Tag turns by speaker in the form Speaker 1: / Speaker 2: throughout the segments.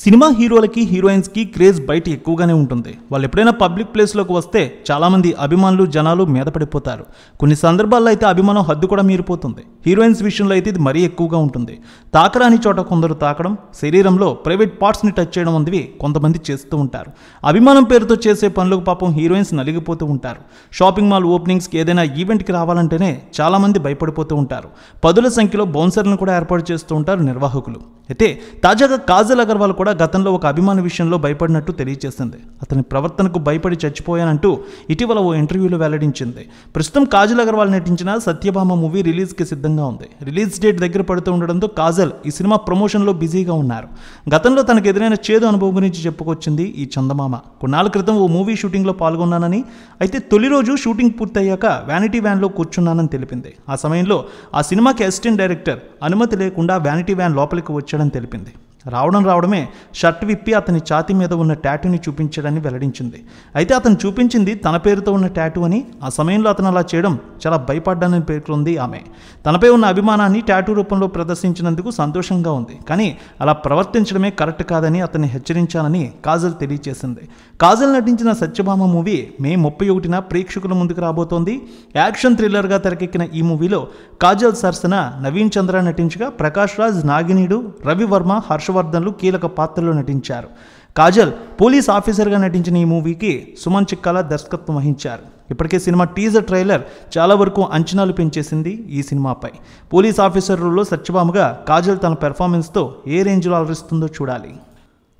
Speaker 1: Cinema హీరోలకి heroines కి craze బయట ఎక్కువగానే ఉంటుంది. వాళ్ళు ఎప్పుడైనా పబ్లిక్ ప్లేస్లోకి వస్తే చాలామంది అభిమానులు జనాలు మీద పడిపోతారు. కొన్ని సందర్భాల్లో అయితే అభిమానం హద్దు కూడా మీరిపోతుంది. హీరోయిన్స్ విషయంలో అయితే ఇది మరీ ఎక్కువగా ఉంటుంది. తాకరాని చోట కొందరు తాకడం, శరీరంలో ప్రైవేట్ పార్ట్స్ని టచ్ చేయడం వంటివి కొంతమంది చేస్తూ ఉంటారు. అభిమానం పేరుతో చేసే పనులకు పాపం హీరోయిన్స్ నలిగిపోతూ ఉంటారు. షాపింగ్ మాల్ ఓపెనింగ్స్కి ఏదైనా ఈవెంట్కి రావాలంటేనే చాలామంది భయపడిపోతూ ఉంటారు. పదుల సంఖ్యలో బౌన్సర్లను కూడా ఏర్పాటు చేస్తూ ఉంటారు నిర్వాహకులు. అయితే తాజాగా కాజల్ అగర్వాల్ కూడా గతంలో ఒక అభిమాన విషయంలో భయపడినట్టు తెలియజేసింది. అతని ప్రవర్తనకు భయపడి చచ్చిపోయానంటూ ఇటీవల ఓ ఇంటర్వ్యూలో వెల్లడించింది. ప్రస్తుతం కాజల్ అగర్వాల్ నటించిన సత్యభామ మూవీ రిలీజ్కి సిద్ధంగా ఉంది. రిలీజ్ డేట్ దగ్గర పడుతూ ఉండడంతో కాజల్ ఈ సినిమా ప్రమోషన్లో బిజీగా ఉన్నారు. గతంలో తనకు ఎదురైన చేదు అనుభవం గురించి చెప్పుకొచ్చింది ఈ చందమామ. కొన్నాళ్ళ క్రితం ఓ మూవీ షూటింగ్లో పాల్గొన్నానని, అయితే తొలి రోజు షూటింగ్ పూర్తయ్యాక వ్యానిటీ వ్యాన్లో కూర్చున్నానని తెలిపింది. ఆ సమయంలో ఆ సినిమాకి అసిస్టెంట్ డైరెక్టర్ అనుమతి లేకుండా వ్యానిటీ వ్యాన్ లోపలికి వచ్చాడని తెలిపింది. రావడమే షర్ట్ విప్పి అతని ఛాతీ మీద ఉన్న టాటూని చూపించాడని వెల్లడించింది. అయితే అతను చూపించింది తన పేరుతో ఉన్న టాటూ అని, ఆ సమయంలో అతను అలా చేయడం చాలా భయపడ్డానని పేర్కొంది ఆమె. తనపై ఉన్న అభిమానాన్ని టాటూ రూపంలో ప్రదర్శించినందుకు సంతోషంగా ఉంది, కానీ అలా ప్రవర్తించడమే కరెక్ట్ కాదని అతన్ని హెచ్చరించానని కాజల్ తెలియజేసింది. కాజల్ నటించిన సత్యభామ మూవీ మే 31న ప్రేక్షకుల ముందుకు రాబోతోంది. యాక్షన్ థ్రిల్లర్గా తెరకెక్కిన ఈ మూవీలో కాజల్ సరసన నవీన్ చంద్ర నటించగా ప్రకాష్ రాజ్, నాగినీడు, రవివర్మ, హర్షవర్ధన్లు కీలక పాత్రలో నటించారు. కాజల్ పోలీస్ ఆఫీసర్గా నటించిన ఈ మూవీకి సుమన్ చిక్కాల దర్శకత్వం వహించారు. ఇప్పటికే సినిమా టీజర్ ట్రైలర్ చాలా వరకు అంచనాలు పెంచేసింది ఈ సినిమాపై. పోలీస్ ఆఫీసర్ రోల్లో సత్యభామగా కాజల్ తన పెర్ఫార్మెన్స్తో ఏ రేంజ్లో అలరిస్తుందో చూడాలి.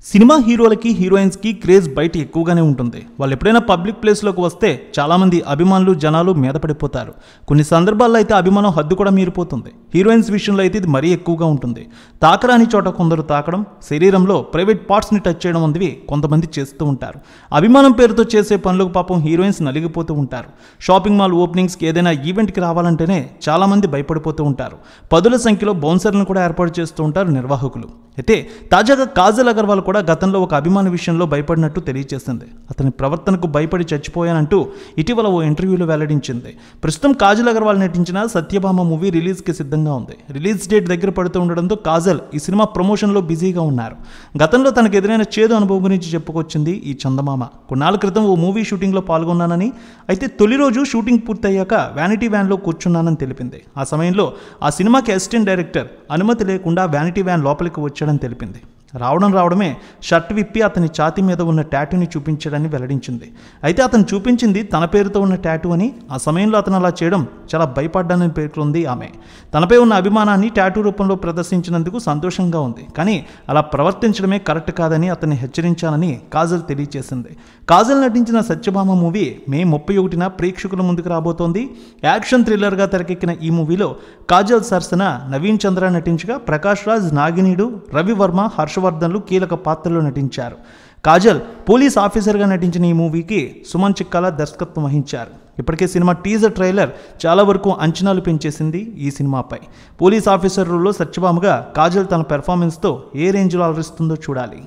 Speaker 1: సినిమా హీరోలకి హీరోయిన్స్ కి క్రేజ్ బయట ఎక్కువగానే ఉంటుంది. వాళ్ళు ఎప్పుడైనా పబ్లిక్ ప్లేస్లోకి వస్తే చాలామంది అభిమానులు జనాలు మీద పడిపోతారు. కొన్ని సందర్భాల్లో అయితే అభిమానం హద్దు కూడా మీరిపోతుంది. హీరోయిన్స్ విషయంలో అయితే ఇది మరీ ఎక్కువగా ఉంటుంది. తాకరాని చోట కొందరు తాకడం, శరీరంలో ప్రైవేట్ పార్ట్స్ని టచ్ చేయడం వంటివి కొంతమంది చేస్తూ ఉంటారు. అభిమానం పేరుతో చేసే పనులకు పాపం హీరోయిన్స్ నలిగిపోతూ ఉంటారు. షాపింగ్ మాల్ ఓపెనింగ్స్కి ఏదైనా ఈవెంట్కి రావాలంటేనే చాలామంది భయపడిపోతూ ఉంటారు. పదుల సంఖ్యలో బౌన్సర్లను కూడా ఏర్పాటు చేస్తూ ఉంటారు నిర్వాహకులు. అయితే తాజాగా కాజల్ అగర్వాల్ కూడా గతంలో ఒక అభిమాన విషయంలో భయపడినట్టు తెలియజేసింది. అతని ప్రవర్తనకు భయపడి చచ్చిపోయానంటూ ఇటీవల ఓ ఇంటర్వ్యూలో వెల్లడించింది. ప్రస్తుతం కాజల్ అగర్వాల్ నటించిన సత్యభామ మూవీ రిలీజ్కి సిద్ధంగా ఉంది. రిలీజ్ డేట్ దగ్గర పడుతూ ఉండడంతో కాజల్ ఈ సినిమా ప్రమోషన్లో బిజీగా ఉన్నారు. గతంలో తనకు ఎదురైన చేదు అనుభవం గురించి చెప్పుకొచ్చింది ఈ చందమామ. కొన్నాళ్ళ క్రితం ఓ మూవీ షూటింగ్లో పాల్గొన్నానని, అయితే తొలి రోజు షూటింగ్ పూర్తయ్యాక వ్యానిటీ వ్యాన్లో కూర్చున్నానని తెలిపింది. ఆ సమయంలో ఆ సినిమాకి అసిస్టెంట్ డైరెక్టర్ అనుమతి లేకుండా వ్యానిటీ వ్యాన్ లోపలికి వచ్చాడని తెలిపింది. రావడమే షర్ట్ విప్పి అతని ఛాతీ మీద ఉన్న టాటూని చూపించాడని వెల్లడించింది. అయితే అతను చూపించింది తన పేరుతో ఉన్న టాటూ అని, ఆ సమయంలో అతను అలా చేయడం చాలా భయపడ్డానని పేర్కొంది ఆమె. తనపై ఉన్న అభిమానాన్ని టాటూ రూపంలో ప్రదర్శించినందుకు సంతోషంగా ఉంది, కానీ అలా ప్రవర్తించడమే కరెక్ట్ కాదని అతన్ని హెచ్చరించానని కాజల్ తెలియజేసింది. కాజల్ నటించిన సత్యభామ మూవీ మే 31న ప్రేక్షకుల ముందుకు రాబోతోంది. యాక్షన్ థ్రిల్లర్గా తెరకెక్కిన ఈ మూవీలో కాజల్ సరసన నవీన్ చంద్ర నటించగా ప్రకాష్ రాజ్, నాగినీడు, రవివర్మ, హర్షవర్ధన్లు కీలక పాత్రలో నటించారు. కాజల్ పోలీస్ ఆఫీసర్గా నటించిన ఈ మూవీకి సుమన్ చిక్కాల దర్శకత్వం వహించారు. ఇప్పటికే సినిమా టీజర్ ట్రైలర్ చాలా వరకు అంచనాలు పెంచేసింది ఈ సినిమాపై. పోలీస్ ఆఫీసర్ రోల్లో సత్యభామగా కాజల్ తన పెర్ఫార్మెన్స్తో ఏ రేంజ్లో అలరిస్తుందో చూడాలి.